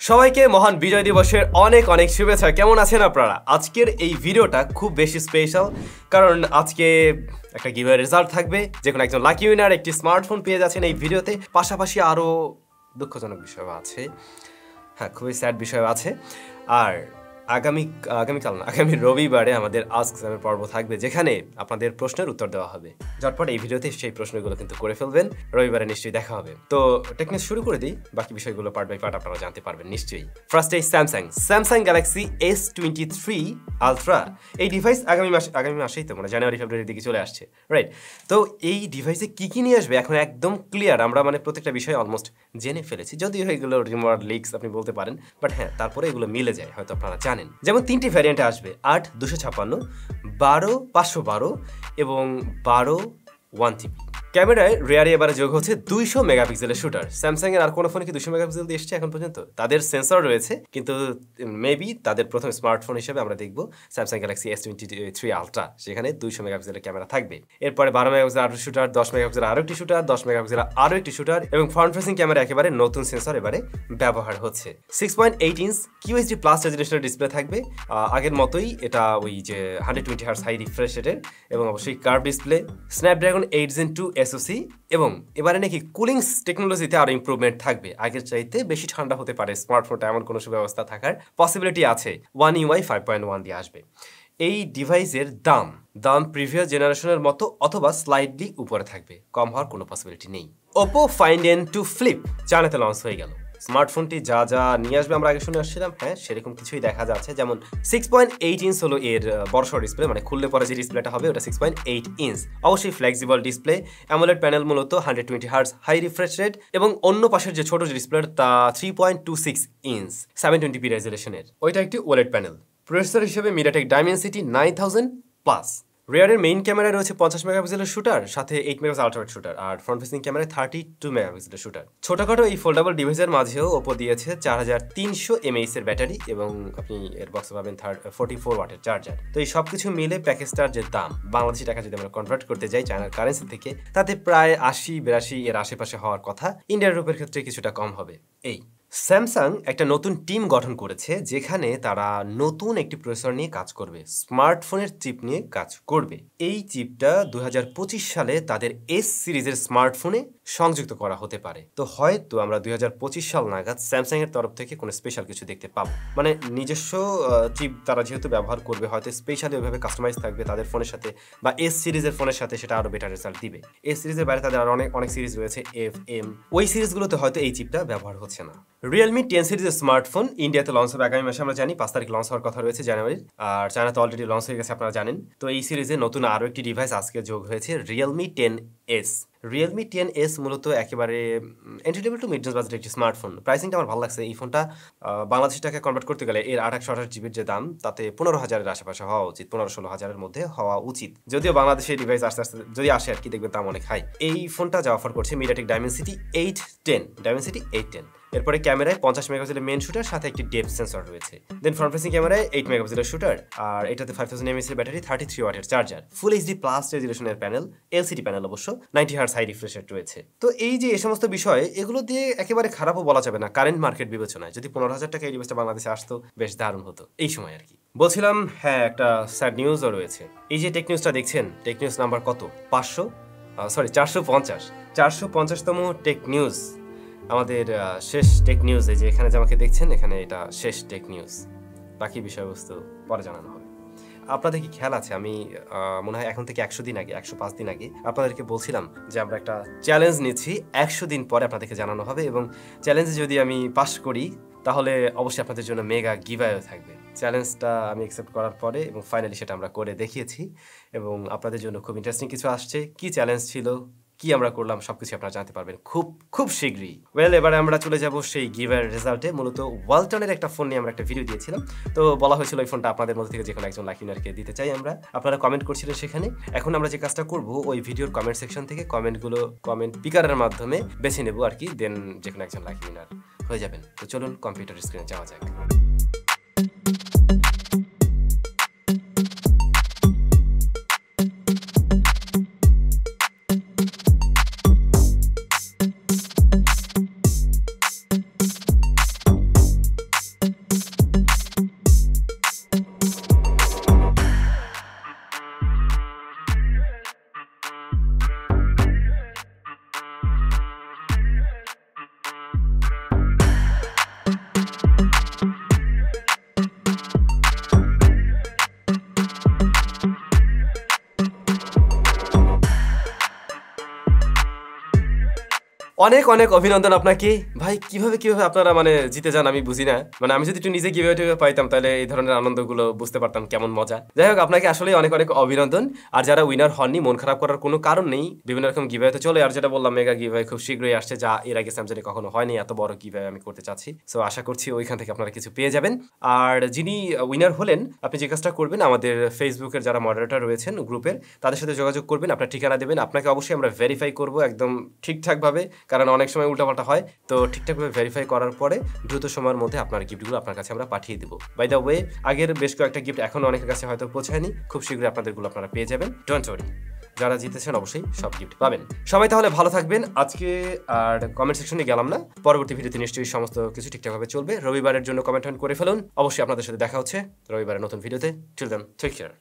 সবাইকে মহান বিজয় দিবসের অনেক অনেক শুভেচ্ছা। কেমন আছেন আপনারা? আজকের এই ভিডিওটা খুব বেশি স্পেশাল, কারণ আজকে একটা গিভঅ্যাওয়ে রেজাল্ট থাকবে। যে কোনো একজন লাকি উইনার একটি স্মার্টফোন পেয়ে যাচ্ছেন এই ভিডিওতে। পাশাপাশি আরও দুঃখজনক বিষয় আছে, হ্যাঁ খুবই স্যাড বিষয় আছে। আর আগামী রবিবারে আমাদের আস্ক স্যামের পর্ব থাকবে, যেখানে আপনাদের প্রশ্নের উত্তর দেওয়া হবে। ঝটপট এই ভিডিওতে সেই প্রশ্নগুলো কিন্তু করে ফেলবেন, রবিবারে নিশ্চয়ই দেখা হবে। তো টেকনিক শুরু করে দিই, বাকি বিষয়গুলো পার্ট বাই পার্ট আপনারা জানতে পারবেন নিশ্চয়ই। ফার্স্টে স্যামসাং গ্যালাক্সি S23 আলট্রা। এই ডিভাইস আগামী মাসেই তো মানে জানুয়ারি ফেব্রুয়ারির দিকে চলে আসছে, রাইট? তো এই ডিভাইসে কি নিয়ে আসবে এখন একদম ক্লিয়ার। আমরা মানে প্রত্যেকটা বিষয় অলমোস্ট জেনে ফেলেছি, যদিও এগুলো রিমোট লিকস আপনি বলতে পারেন, বাট হ্যাঁ তারপরে এগুলো মিলে যায়, হয়তো আপনারা জানেন। যেমন তিনটি ভ্যারিয়েন্টে আসবে, 8 256, 12 512 এবং 12 1TB। ক্যামেরায় রেয়ারে এবারে যোগ হচ্ছে 200 মেগাপিক্সেলের শুটার। স্যামসাং এর আর কোনো ফোনে কি 200 মেগাপিক্সেল দিয়ে এসছে এখন পর্যন্ত? তাদের সেন্সর রয়েছে, কিন্তু মেবি তাদের প্রথম স্মার্টফোন হিসেবে আমরা দেখব স্যামসাং গ্যালাক্সি S23 আলট্রা, সেখানে 200 মেগাপিক্সেলের ক্যামেরা থাকবে। এরপরে 12 মেগাপিক্সেল আরো শুটার, 10 মেগাপিক্সেল আরো একটি শুটার, 10 মেগাপিক্সেল আরো একটি শুটার এবং ফ্রন্ট ফেসিং ক্যামেরা একেবারে নতুন সেন্সর এবারে ব্যবহার হচ্ছে। 6.8 ইঞ্চ QHD+ রেজোলিউশনের ডিসপ্লে থাকবে। আগের মতোই এটা ওই যে 120 হার্টজ হাই রিফ্রেশ রেটের এবং অবশ্যই curve display, Snapdragon 8 Gen 2 SoC এবং এবারে নাকি কুলিং টেকনোলজিতে আরো ইমপ্রুভমেন্ট থাকবে। আগের চাইতে বেশি ঠান্ডা হতে পারে স্মার্টফোনটা, এমন কোনো সুব্যবস্থা থাকার পসিবিলিটি আছে। One UI 5.1 দিয়ে আসবে। এই ডিভাইসের দাম প্রিভিয়াস জেনারেশনের মতো অথবা স্লাইডলি উপরে থাকবে, কম হওয়ার কোনো পসিবিলিটি নেই। Oppo Find N2 Flip চায়নাতে লঞ্চ হয়ে গেল। স্মার্টফোনটি যা নিয়ে আসবে আমরা আগে শুনে আসছিলাম, হ্যাঁ সেরকম কিছুই দেখা যাচ্ছে। যেমন 6.8 ইঞ্চ হলো এর বড়সড় ডিসপ্লে, মানে খুললে পরে যে ডিসপ্লেটা হবে ওটা 6.8 ইঞ্চ। অবশ্যই ফ্লেক্সিবল ডিসপ্লে, অ্যামোলেড প্যানেল, মূলত 120 হার্টজ হাই রিফ্রেশ রেট এবং অন্য পাশের যে ছোট ডিসপ্লে তা 3.26 ইঞ্চ 720p রেজোলিউশনের, ওইটা একটি ওলেড প্যানেল। প্রসেসর হিসেবে মিডিয়াটেক ডাইমেনসিটি 9000+। রেয়ারের মেইন ক্যামেরায় রয়েছে 50 মেগাপিক্সেলের শুটার, সাথে 8 মেগাপিক্সেল আল্ট্রাওয়াইড শুটার, আর ফ্রন্ট ফেসিং ক্যামেরায় 32 মেগাপিক্সেলের শুটার। ছোটখাটো এই ফোল্ডেবল ডিভাইসের মাঝেও ওপো দিয়েছে 4300 mAh এর ব্যাটারি এবং আপনি এর বক্সে পাবেন 44 ওয়াটের চার্জার। তো এই সব কিছু মিলে প্যাকেজটার যে দাম বাংলাদেশি টাকা যদি আমরা কনভার্ট করতে যাই চায়নার কারেন্সি থেকে, তাতে প্রায় 80-82 এর আশেপাশে হওয়ার কথা। ইন্ডিয়ার রুপির ক্ষেত্রে কিছুটা কম হবে। এই স্যামসাং একটা নতুন টিম গঠন করেছে, যেখানে তারা নতুন একটি প্রসেসর নিয়ে কাজ করবে, স্মার্টফোনের চিপ নিয়ে কাজ করবে। এই চিপটা 2025 সালে তাদের S সিরিজের স্মার্টফোনে সংযুক্ত করা হতে পারে। তো হয়তো আমরা 2025 সাল নাগাদ স্যামসাং এর তরফ থেকে কোনো স্পেশাল কিছু দেখতে পাবো, মানে নিজস্ব চিপ তারা যেহেতু ব্যবহার করবে, হয়তো স্পেশালি ওইভাবে কাস্টমাইজ থাকবে তাদের ফোনের সাথে, বা S সিরিজের ফোনের সাথে, সেটা আরো বেটার রেজাল্ট দিবে। S সিরিজের বাইরে তাদের আরো অনেক সিরিজ রয়েছে, FM, ওই সিরিজগুলোতে হয়তো এই চিপটা ব্যবহার হচ্ছে না। Realme 10 সিরিজের স্মার্টফোন ইন্ডিয়াতে লঞ্চ হবে আগামী মাসে, আমরা জানি 5 তারিখ লঞ্চ হওয়ার কথা রয়েছে জানুয়ারির, আর চায়নাতে অলরেডি লঞ্চ হয়ে গেছে আপনারা জানেন। তো এই সিরিজে নতুন আরো একটি ডিভাইস আজকে যোগ হয়েছে, Realme 10s। Realme 10s মূলত একেবারে entry level to mid range বাজেটের একটি স্মার্টফোন। প্রাইসিংটা আমার ভালো লাগছে। এই ফোনটা বাংলাদেশি টাকায় কনভার্ট করতে গেলে এর 828 জিবির যে দাম, তাতে 15,000-এর আশেপাশে হওয়া উচিত, 15-16,000-এর মধ্যে হওয়া উচিত। যদিও বাংলাদেশে ডিভাইস আস্তে আস্তে যদি আসে আর কি, দেখবেন দাম অনেক হাই। এই ফোনটা যা অফার করছে মিডিয়াটেক ডাইমেনসিটি 810। এরপরে ক্যামেরায় 50 মেগাপিক্সেলের মেইন শুটার, সাথে একটি ডেপথ সেন্সর রয়েছে। দেন ফ্রন্ট ফেসিং ক্যামেরায় 8 মেগাপিক্সেলের শুটার, আর এটাতে 5000 mAh এর ব্যাটারি, 33 ওয়াটের চার্জার, ফুল HD+ রেজোলিউশনের প্যানেল, LCD প্যানেল অবশ্য, 90 হার্টজ হাই রিফ্রেশ রেট রয়েছে। তো এই যে এই সমস্ত বিষয়, এগুলো দিয়ে একেবারে খারাপও বলা যাবে না কারেন্ট মার্কেট বিবেচনায়। যদি 15,000 টাকা এই ডিভাইসটা বাংলাদেশে আসতো, বেশ দারুণ হতো এই সময় আর কি। বলছিলাম হ্যাঁ, একটা স্যাড নিউজও রয়েছে। এই যে টেক নিউজটা দেখছেন, টেক নিউজ নাম্বার কত? 450তম টেক নিউজ, আমাদের শেষ টেক নিউজ। এই যে এখানে যে আমাকে দেখছেন, এখানে এটা শেষ টেক নিউজ, বাকি বিষয়বস্তু পরে জানানো হবে। আপনাদের কি খেয়াল আছে, আমি মনে হয় এখন থেকে 105 দিন আগে আপনাদেরকে বলছিলাম যে আমরা একটা চ্যালেঞ্জ নিচ্ছি, 100 দিন পরে আপনাদেরকে জানানো হবে, এবং চ্যালেঞ্জে যদি আমি পাস করি তাহলে অবশ্যই আপনাদের জন্য মেগা গিভঅ্যাওয়ে থাকবে। চ্যালেঞ্জটা আমি অ্যাকসেপ্ট করার পরে এবং ফাইনালি সেটা আমরা করে দেখিয়েছি, এবং আপনাদের জন্য খুব ইন্টারেস্টিং কিছু আসছে। কি চ্যালেঞ্জ ছিল, কি আমরা করলাম, সবকিছু আপনারা জানতে পারবেন খুব শীঘ্রই। এবারে আমরা চলে যাব সেই গিভঅ্যাওয়ের রেজাল্টে। মূলত ওয়ালটনের একটা ফোন নিয়ে আমরা একটা ভিডিও দিয়েছিলাম, তো বলা হয়েছিল এই ফোনটা আপনাদের মধ্যে থেকে যে কোনো একজন লাকি উইনারকে দিতে চাই আমরা। আপনারা কমেন্ট করছিলেন সেখানে। এখন আমরা যে কাজটা করব, ওই ভিডিওর কমেন্ট সেকশন থেকে কমেন্ট পিকারের মাধ্যমে বেছে নেব আর কি, দেন যে কোনো একজন লাকি উইনার হয়ে যাবেন। তো চলুন কম্পিউটার স্ক্রিনে যাওয়া যাক। অনেক অনেক অভিনন্দন আপনাকে ভাই। কিভাবে আপনারা মানে জিতে যান আমি বুঝি না। মানে আমি যদি একটু নিজে গিভঅ্যাওয়ে পাইতাম তাহলে এই ধরনের আনন্দগুলো বুঝতে পারতাম কেমন মজা। যাই হোক, আপনাকে আসলে অনেক অনেক অভিনন্দন। আর যারা উইনার হননি, মন খারাপ করার কোনো কারণ নেই। বিভিন্ন রকম গিভঅ্যাওয়েতে চলে, আর যেটা বললাম মেগা গিভঅ্যাওয়ে খুব শীঘ্রই আসছে, যা এর আগে স্যামসাংয়ে কখনো হয়নি। এত বড় গিভঅ্যাওয়ে আমি করতে চাচ্ছি। সো আশা করছি ওইখান থেকে আপনারা কিছু পেয়ে যাবেন। আর যিনি উইনার হলেন, আপনি যে কাজটা করবেন, আমাদের ফেসবুকের যারা মডারেটর রয়েছেন গ্রুপের, তাদের সাথে যোগাযোগ করবেন, আপনার ঠিকানা দেবেন। আপনাকে অবশ্যই আমরা ভেরিফাই করব একদম ঠিকঠাকভাবে, কারণ অনেক সময় উল্টাপাল্টা হয়। তো ঠিকঠাকভাবে ভেরিফাই করার পরে দ্রুত সময়ের মধ্যে আপনার গিফটগুলো আপনার কাছে আমরা পাঠিয়ে দেবো। বাই দ্য ওয়ে, আগের বেশ কয়েকটা গিফট এখনো অনেকের কাছে হয়তো পৌঁছায়নি, খুব শীঘ্রই আপনাদেরগুলো আপনারা পেয়ে যাবেন। ডোন্ট ওয়ারি, যারা জিতেছেন অবশ্যই সব গিফট পাবেন। সবাই তাহলে ভালো থাকবেন আজকে। আর কমেন্ট সেকশনে গেলাম না, পরবর্তী ভিডিওতে নিশ্চয়ই সমস্ত কিছু ঠিকঠাকভাবে চলবে। রবিবারের জন্য কমেন্ট করে ফেলুন। অবশ্যই আপনাদের সাথে দেখা হচ্ছে রবিবারের নতুন ভিডিওতে। Till then, take care.